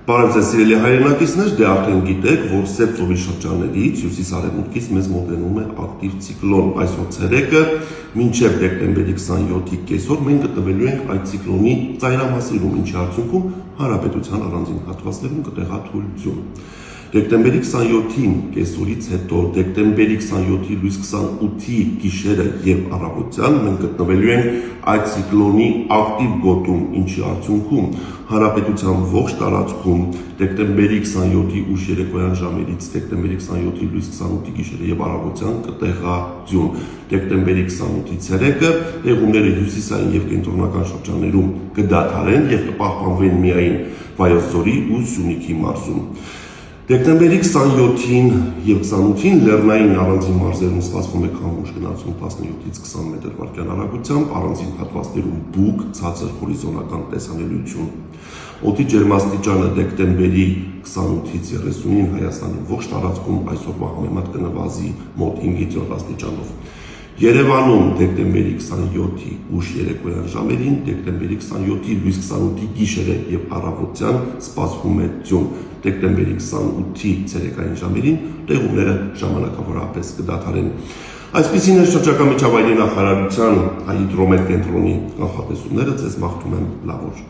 Բարև ձեզ սիրելի հայրենակիցներ, դե արդեն գիտեք, որ Սև ծովի շրջաններից հյուսիս-արևմուտքից մեզ մոտենում է ակտիվ ցիկլոն։ Այսօր ցերեկը մինչև դեկտեմբերի 27-ի կեսօր մենք գտնվելու ենք այդ ցիկլոնի ծայրամասերում, ինչի արդյունքում հանրապետության առանձին հատվածներում կտեղադրություն։ Դեկտեմբերի 27-ին կեսօրից հետո, դեկտեմբերի 27-ի լույս 28-ի գիշերը եւ առավոտյան մենք գտնվելու ենք այդ ցիկլոնի ակտիվ գոտում, ինչի արդյունքում հանրապետության ողջ տարածքում դեկտեմբերի 27-ի ուշ երեկոյան ժամերից դեկտեմբերի 27-ի լույս 28-ի գիշերը եւ առավոտյան կտեղադրություն։ Դեկտեմբերի 28-ի ցերեկը տեղումները հյուսիսային եւ կենտրոնական շրջաններում կդադարեն եւ կպահպանվեն միայն Վայոց ձորի ու Սյունիքի մարզում։ Դեկտեմբերի 27-ին եւ 28-ին լեռնային առանձին մարզերում սպասվում է քամուշ գնացում 17-ից 20 մետր/վայրկյան արագությամբ, առանձին հատվածներում բուք, ցածր հորիզոնական տեսանելիություն։ Օդի ջերմաստիճանը դեկտեմբերի 28-ից 30-ին Հայաստանի ողջ տարածքում այսօրվա համեմատ կնվազի մոտ 5-7 աստիճանով։ Երևանում դեկտեմբերի 27-ի ուշ երեկոյան ժամերին, դեկտեմբերի 27-ի լույս 28-ի գիշերը եւ առավոտյան սպասվում է ձյուն։ Դեկտեմբերի 28-ի ցերեկային ժամերին տեղումները ժամանակավորապես կդադարեն։ Այսպիսին է շրջակա միջավայրի նախարարության հիդրոմետ կենտրոնի կանխատեսումները, ձեզ մաղթում եմ լավ օր։